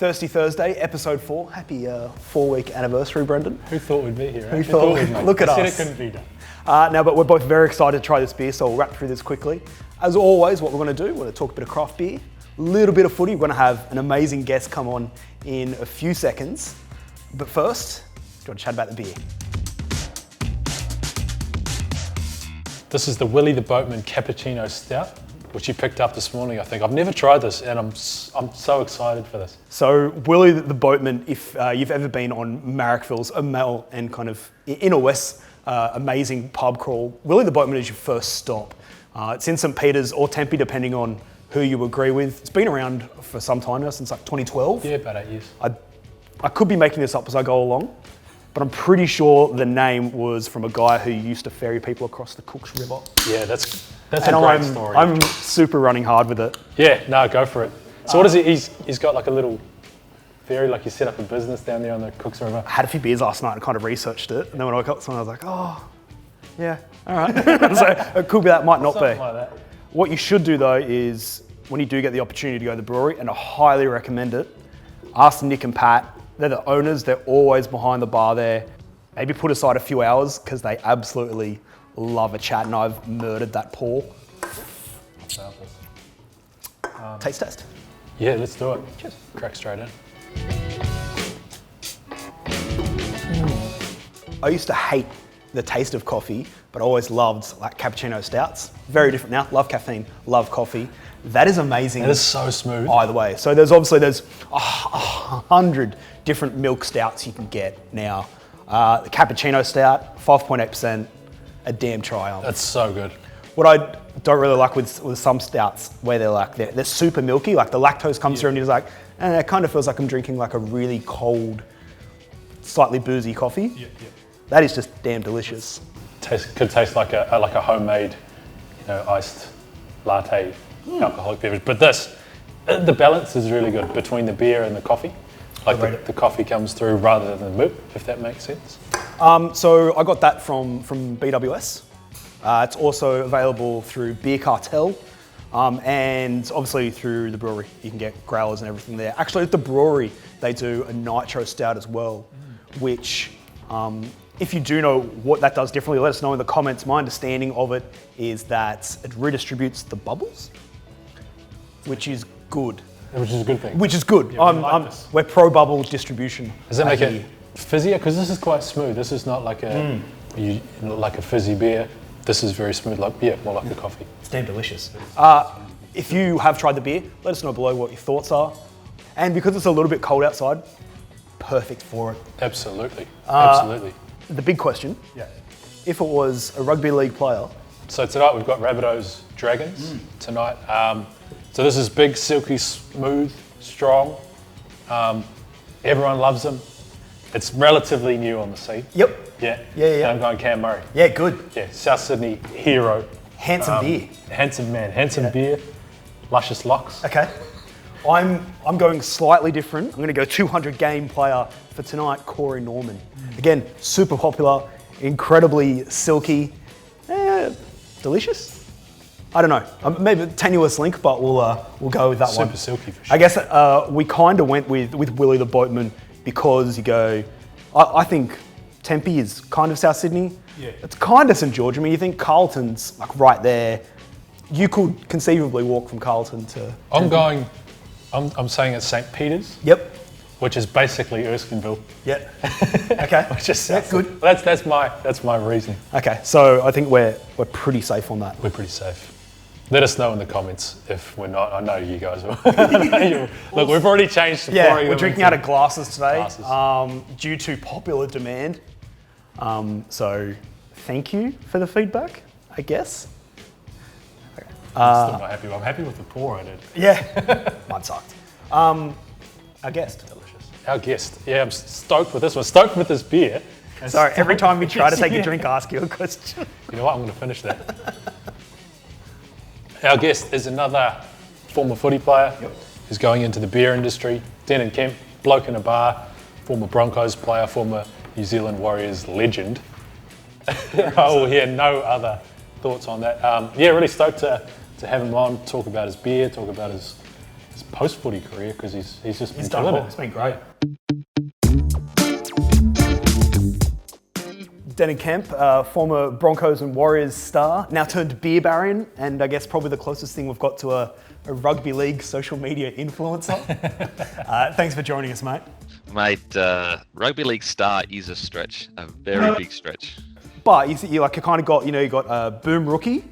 Thirsty Thursday, episode 4. Happy 4-week anniversary, Brendan. Who thought we'd be here? Who thought we'd make Look at us. I said it couldn't be done. But we're both very excited to try this beer, so we'll wrap through this quickly. As always, what we're going to do, we're going to talk a bit of craft beer, a little bit of footy. We're going to have an amazing guest come on in a few seconds. But first, do you want to chat about the beer? This is the Willie the Boatman Cappuccino Stout, which you picked up this morning, I think. I've never tried this, and I'm so excited for this. So Willie the Boatman, if you've ever been on Marrickville's Mel and kind of inner west, amazing pub crawl, Willie the Boatman is your first stop. It's in St. Peter's or Tempe, depending on who you agree with. It's been around for some time now, since like 2012. Yeah, about 8 years. I could be making this up as I go along, but I'm pretty sure the name was from a guy who used to ferry people across the Cooks River. Yeah, that's a great story. I'm super running hard with it. Yeah, no, go for it. So what is it? He's got like a little ferry, like you set up a business down there on the Cooks River. I had a few beers last night and kind of researched it, and then when I woke up, I was like, oh, yeah, all right. So it could be that, might not Something be. like that. What you should do though is, when you do get the opportunity to go to the brewery, and I highly recommend it, ask Nick and Pat. They're the owners, they're always behind the bar there. Maybe put aside a few hours, because they absolutely love a chat, and I've murdered that pour. Taste test. Yeah, let's do it. Cheers. Crack straight in. I used to hate the taste of coffee, but I always loved like cappuccino stouts. Very different now. Love caffeine, love coffee. That is amazing. It is so smooth. Either way. So there's 100 different milk stouts you can get now. The cappuccino stout, 5.8%, a damn triumph. That's so good. What I don't really like with some stouts, where they're super milky, like the lactose comes through and you're like, it kind of feels like I'm drinking like a really cold, slightly boozy coffee. Yeah. That is just damn delicious. Could taste like a homemade, iced latte alcoholic beverage. But the balance is really good between the beer and the coffee. Like the coffee comes through rather than the milk, if that makes sense. So I got that from BWS. It's also available through Beer Cartel, and obviously through the brewery. You can get growlers and everything there. Actually, at the brewery, they do a nitro stout as well, which, if you do know what that does differently, let us know in the comments. My understanding of it is that it redistributes the bubbles, which is good. Which is a good thing. Which is good. Yeah, we're pro bubble distribution. Does that make it fizzier? Because this is quite smooth. This is not like a fizzy beer. This is very smooth, more like the coffee. It's damn delicious. If you have tried the beer, let us know below what your thoughts are. And because it's a little bit cold outside, perfect for it. Absolutely. The big question, if it was a rugby league player. So tonight we've got Rabbitohs Dragons tonight. So this is big, silky, smooth, strong. Everyone loves them. It's relatively new on the scene. Yep. Yeah. And I'm going Cam Murray. Yeah, good. Yeah, South Sydney hero. Handsome beer. Handsome man, beer, luscious locks. Okay. I'm going slightly different. I'm going to go 200 game player for tonight, Corey Norman. Again, super popular, incredibly silky, delicious. I don't know, maybe a tenuous link, but we'll go with that one. Super silky for sure. I guess we kind of went with Willie the Boatman because you go, I think Tempe is kind of South Sydney. Yeah. It's kind of St George. I mean, you think Carlton's like right there. You could conceivably walk from Carlton to Tempe. I'm saying it's St. Peter's. Yep. Which is basically Erskineville. Yep. Okay. Which is good. That's my reasoning. Okay, so I think we're pretty safe on that. We're pretty safe. Let us know in the comments if we're not. I know you guys will. Look, we've already changed the pouring. We're drinking out of glasses today due to popular demand. So thank you for the feedback, I guess. Okay. I'm still not happy. I'm happy with the pour I did. Yeah, mine sucked. Our guest. Delicious. Our guest. Yeah, I'm stoked with this one. Stoked with this beer. Sorry, every time we try to take a drink, I ask you a question. You know what? I'm going to finish that. Our guest is another former footy player who's going into the beer industry. Denan Kemp, bloke in a bar, former Broncos player, former New Zealand Warriors legend. I will hear no other thoughts on that. Really stoked to have him on, talk about his beer, talk about his his post-footy career because he's just been done killing well. it. It's been great. Denan Kemp, former Broncos and Warriors star, now turned beer baron, and I guess probably the closest thing we've got to a rugby league social media influencer. Thanks for joining us, mate. Mate, rugby league star is a stretch, a very big stretch. But you kind of got, you got a boom rookie,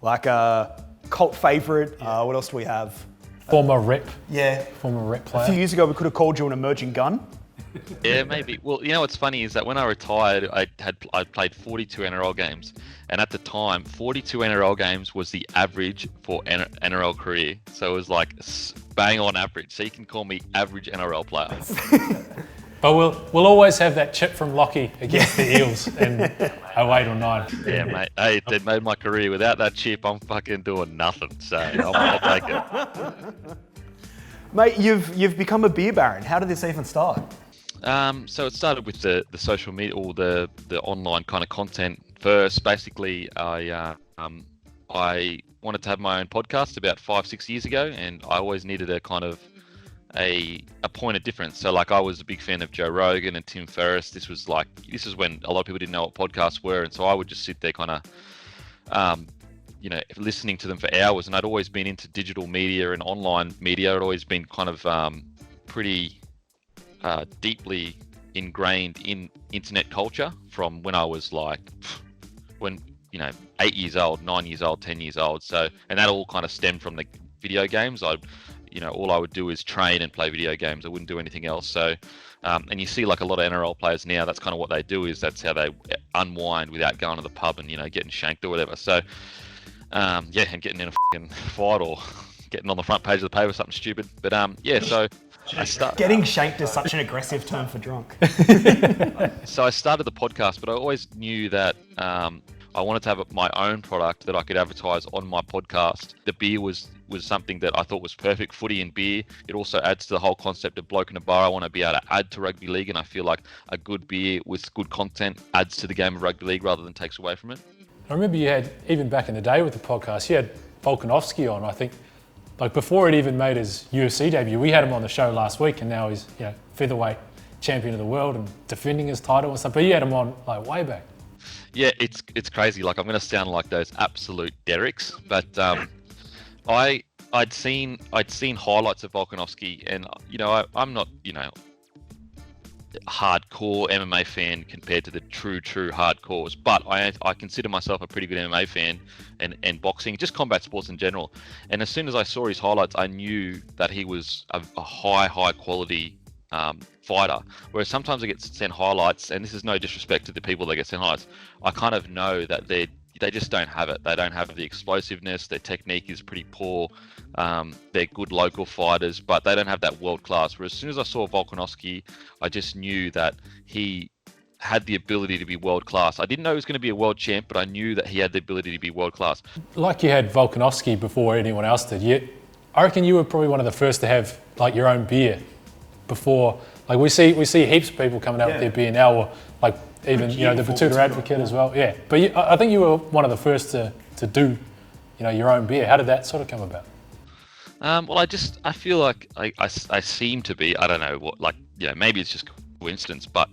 like a cult favourite. What else do we have? Former rep player. A A few years ago, we could have called you an emerging gun. Yeah, maybe. Well, what's funny is that when I retired, I played 42 NRL games, and at the time, 42 NRL games was the average for NRL career. So it was like bang on average. So you can call me average NRL player. But we'll always have that chip from Lockie against the Eels in 08 or 9. Yeah, mate. Hey, they made my career. Without that chip, I'm fucking doing nothing. So I'll take it. Mate, you've become a beer baron. How did this even start? So it started with the social media, or the online kind of content first. Basically, I wanted to have my own podcast about 5-6 years ago, and I always needed a kind of a point of difference. So like I was a big fan of Joe Rogan and Tim Ferriss. This is when a lot of people didn't know what podcasts were, and so I would just sit there kind of listening to them for hours. And I'd always been into digital media and online media. I'd always been kind of pretty deeply ingrained in internet culture from when I was 8 years old, 9 years old, 10 years old. So, and that all kind of stemmed from the video games. All I would do is train and play video games. I wouldn't do anything else. So, and you see like a lot of NRL players now, that's kind of what they do, is that's how they unwind without going to the pub and, getting shanked or whatever. So, and getting in a fucking fight or getting on the front page of the paper, something stupid. But so Getting shanked is such an aggressive term for drunk. So I started the podcast, but I always knew that I wanted to have my own product that I could advertise on my podcast. The beer was something that I thought was perfect. Footy and beer. It also adds to the whole concept of bloke in a bar. I want to be able to add to rugby league, and I feel like a good beer with good content adds to the game of rugby league rather than takes away from it. I remember you had, even back in the day with the podcast, you had Volkanovski on, I think. Like before it even made his UFC debut, we had him on the show last week, and now he's featherweight champion of the world and defending his title and stuff. But you had him on like way back. Yeah, it's crazy. Like I'm going to sound like those absolute derricks, but I'd seen highlights of Volkanovski, and I'm not hardcore MMA fan compared to the true hardcores, but I consider myself a pretty good MMA fan and boxing, just combat sports in general. And as soon as I saw his highlights, I knew that he was a high quality fighter. Whereas sometimes I get sent highlights, and this is no disrespect to the people that get sent highlights, I kind of know that they just don't have it. They don't have the explosiveness. Their technique is pretty poor. They're good local fighters, but they don't have that world class. Whereas as soon as I saw Volkanovski, I just knew that he had the ability to be world class. I didn't know he was going to be a world champ, but I knew that he had the ability to be world class. Like you had Volkanovski before anyone else did. I reckon you were probably one of the first to have like your own beer before. Like we see heaps of people coming out with their beer now, or like even the Batuta Advocate as well. Yeah, but I think you were one of the first to do your own beer. How did that sort of come about? Well, I feel like I seem to be. I don't know what. Maybe it's just coincidence, but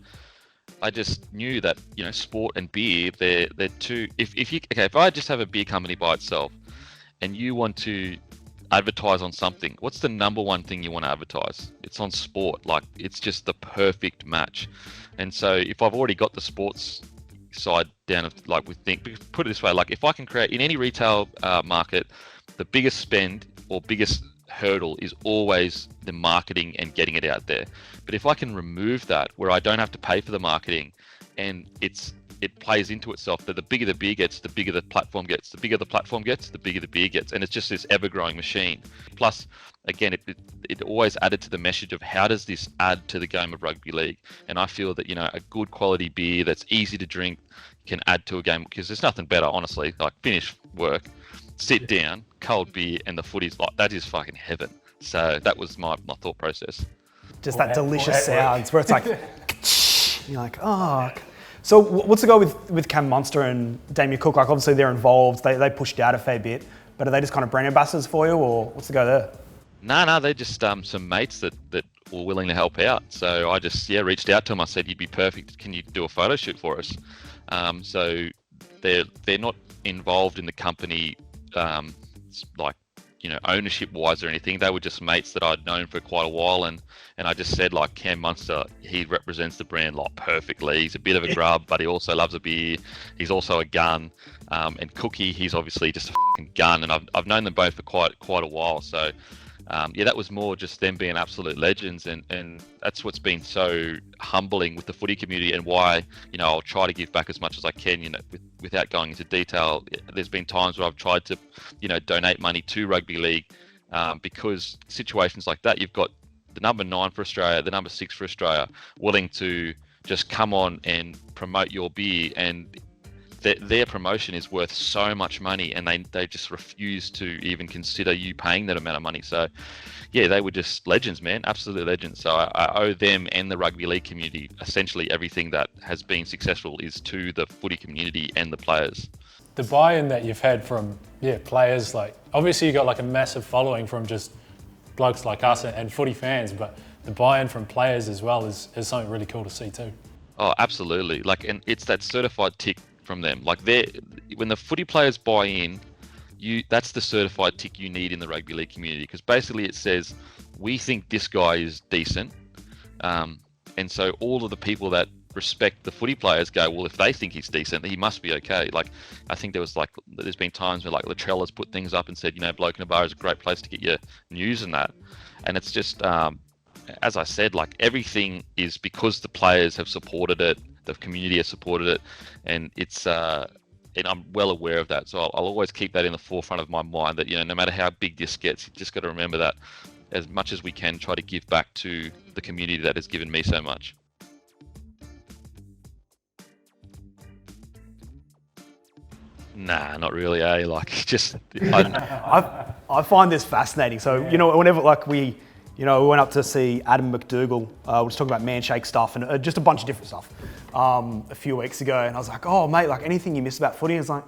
I just knew that sport and beer, they're two. If I just have a beer company by itself, and you want to advertise on something, what's the number one thing you want to advertise? It's on sport. Like it's just the perfect match. And so if I've already got the sports side down, put it this way, like if I can create in any retail market, the biggest spend or biggest hurdle is always the marketing and getting it out there. But if I can remove that, where I don't have to pay for the marketing, and it plays into itself, that the bigger the beer gets, the bigger the platform gets. The bigger the platform gets, the bigger the beer gets. And it's just this ever-growing machine. Plus, again, it always added to the message of how does this add to the game of rugby league? And I feel that, a good quality beer that's easy to drink can add to a game, because there's nothing better, honestly, like finish work, sit down, cold beer, and the footy's like, that is fucking heaven. So that was my thought process. Just that delicious sounds where it's like, you're like, oh. So what's the go with Cam Munster and Damian Cook? Like obviously they're involved, they pushed out a fair bit, but are they just kind of brand ambassadors for you, or what's the go there? No, they're just some mates that were willing to help out. So I just reached out to them. I said, "You'd be perfect. Can you do a photo shoot for us?" So they're not involved in the company, like, ownership wise or anything. They were just mates that I'd known for quite a while, and I just said, like, Cam Munster, he represents the brand like perfectly. He's a bit of a grub, but he also loves a beer. He's also a gun. And Cookie, he's obviously just a fucking gun, and I've known them both for quite a while. So that was more just them being absolute legends, and that's what's been so humbling with the footy community, and why I'll try to give back as much as I can. Without going into detail, there's been times where I've tried to donate money to rugby league, because situations like that, you've got the number 9 for Australia, the number 6 for Australia, willing to just come on and promote your beer, and their promotion is worth so much money, and they just refuse to even consider you paying that amount of money. So yeah, they were just legends, man, absolute legends. So I owe them and the rugby league community essentially everything that has been successful is to the footy community and the players. The buy-in that you've had from players, like obviously you got like a massive following from just blokes like us and footy fans, but the buy-in from players as well is something really cool to see too. Oh, absolutely. Like, and it's that certified tick from them. Like, when the footy players buy in, that's the certified tick you need in the rugby league community, because basically it says, we think this guy is decent, and so all of the people that respect the footy players go, well, if they think he's decent, he must be okay. Like, I think there's been times where like Latrell has put things up and said, Bloke in a Bar is a great place to get your news and that, and it's just as I said, like, everything is because the players have supported it, the community has supported it, and it's and I'm well aware of that. So I'll always keep that in the forefront of my mind, that no matter how big this gets, you just got to remember that as much as we can, try to give back to the community that has given me so much. Nah, not really, eh? Like, just I find this fascinating. So whenever like we went up to see Adam MacDougall. We were talking about Manshake stuff and just a bunch of different stuff a few weeks ago. And I was like, oh, mate, like, anything you miss about footy? And it's like,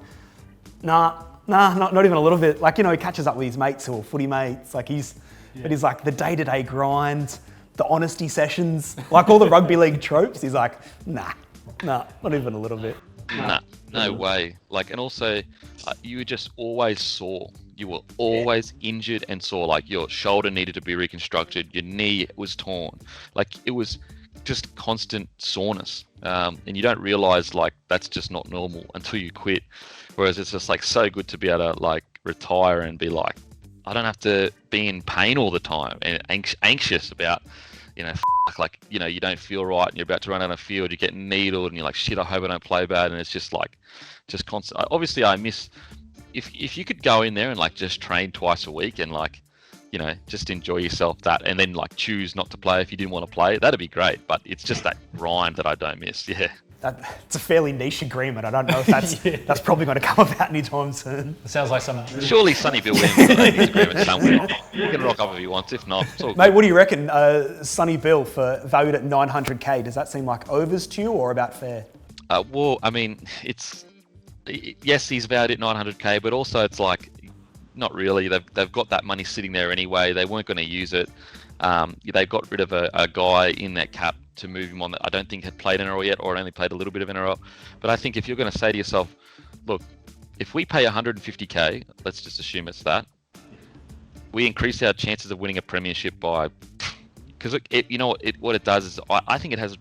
nah, not even a little bit. Like, he catches up with his mates or footy mates. Like, but he's like the day-to-day grind, the honesty sessions, like all the rugby league tropes. He's like, nah, not even a little bit. Nah, no way. Like, and also, you were just always sore. You were always injured and sore. Like, your shoulder needed to be reconstructed. Your knee was torn. Like, it was just constant soreness. And you don't realize, like, that's just not normal until you quit. Whereas it's just like so good to be able to like retire and be like, I don't have to be in pain all the time and anxious about, you don't feel right and you're about to run out of field, you're getting needled and you're like, shit, I hope I don't play bad. And it's just constant. Obviously I miss, if you could go in there and like just train twice a week and like, just enjoy yourself and then like choose not to play if you didn't want to play, that'd be great. But it's just that grind that I don't miss. Yeah. It's a fairly niche agreement. I don't know if that's probably going to come about anytime soon. It sounds like some... Surely Sonny Bill Williams got a niche agreement somewhere. He can rock up if he wants. If not, it's all good. Mate, what do you reckon? Sonny Bill valued at 900k. Does that seem like overs to you or about fair? Well, I mean, yes, he's valued at 900k, but also it's like, not really. They've got that money sitting there anyway. They weren't going to use it. They got rid of a guy in that cap to move him on that I don't think had played NRL yet, or only played a little bit of NRL. But I think if you're going to say to yourself, look, if we pay 150k, let's just assume it's that, we increase our chances of winning a premiership by, because what it does is I think it has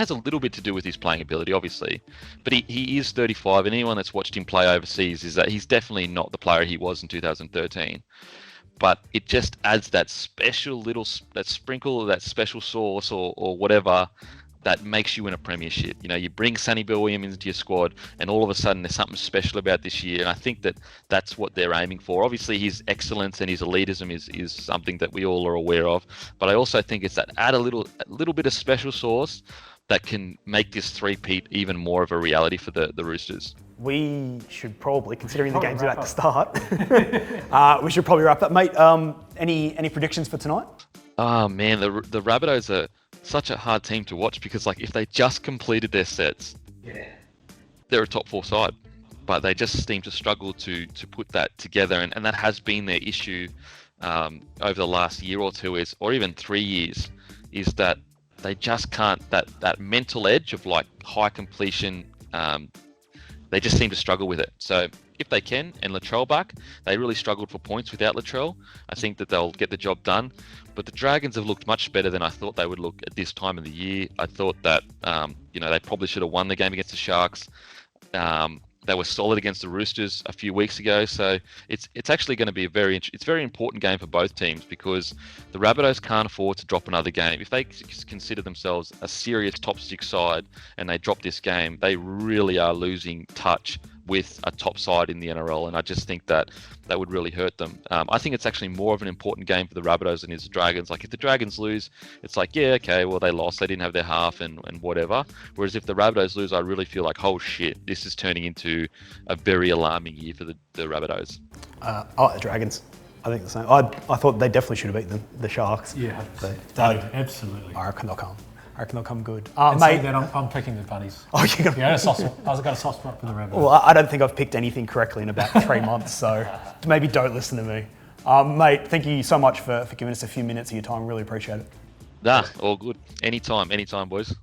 a little bit to do with his playing ability, obviously, but he is 35, and anyone that's watched him play overseas is that he's definitely not the player he was in 2013. But it just adds that special that sprinkle of that special sauce or whatever that makes you win a premiership. You bring Sonny Bill Williams into your squad and all of a sudden there's something special about this year. And I think that's what they're aiming for. Obviously his excellence and his elitism is something that we all are aware of. But I also think it's that add a little bit of special sauce that can make this three-peat even more of a reality for the Roosters. We should probably, considering the game's about to start, we should probably wrap up. Mate, any predictions for tonight? Oh man, the Rabbitohs are such a hard team to watch because like if they just completed their sets, they're a top 4 side. But they just seem to struggle to put that together, and that has been their issue over the last year or two is, or even 3 years, is that they just can't, that mental edge of like high completion, they just seem to struggle with it. So if they can, and Latrell back, they really struggled for points without Latrell. I think that they'll get the job done. But the Dragons have looked much better than I thought they would look at this time of the year. I thought that, they probably should have won the game against the Sharks. They were solid against the Roosters a few weeks ago, so it's actually going to be a very important game for both teams, because the Rabbitohs can't afford to drop another game. If they consider themselves a serious top 6 side and they drop this game, they really are losing touch with a top side in the NRL, and I just think that would really hurt them. I think it's actually more of an important game for the Rabbitohs than it is the Dragons. Like, if the Dragons lose, it's like, yeah, okay, well, they lost, they didn't have their half and whatever. Whereas if the Rabbitohs lose, I really feel like, oh shit, this is turning into a very alarming year for the Rabbitohs. I like the Dragons. I think the same. I thought they definitely should have beaten the Sharks. Yeah, absolutely. I reckon they'll come. Good. And Mate, that I'm picking the Bunnies. Oh, you're gonna... Yeah, I was got a soft spot for the Rabbitohs. Well, I don't think I've picked anything correctly in about 3 months, so maybe don't listen to me. Mate, thank you so much for giving us a few minutes of your time. Really appreciate it. Nah, all good. Anytime, boys.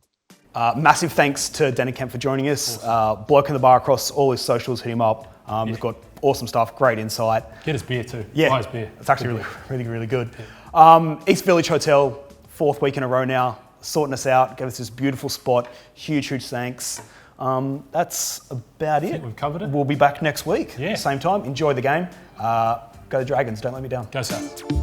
Massive thanks to Denan Kemp for joining us. Bloke in the bar across all his socials, hit him up. He's got awesome stuff, great insight. Get his beer too. Yeah, buy his beer. It's actually really good. Yeah. East Village Hotel, 4th week in a row now, sorting us out, gave us this beautiful spot. Huge thanks. That's about it. I think we've covered it. We'll be back next week. Yeah. Same time. Enjoy the game. Go the Dragons. Don't let me down. Go South.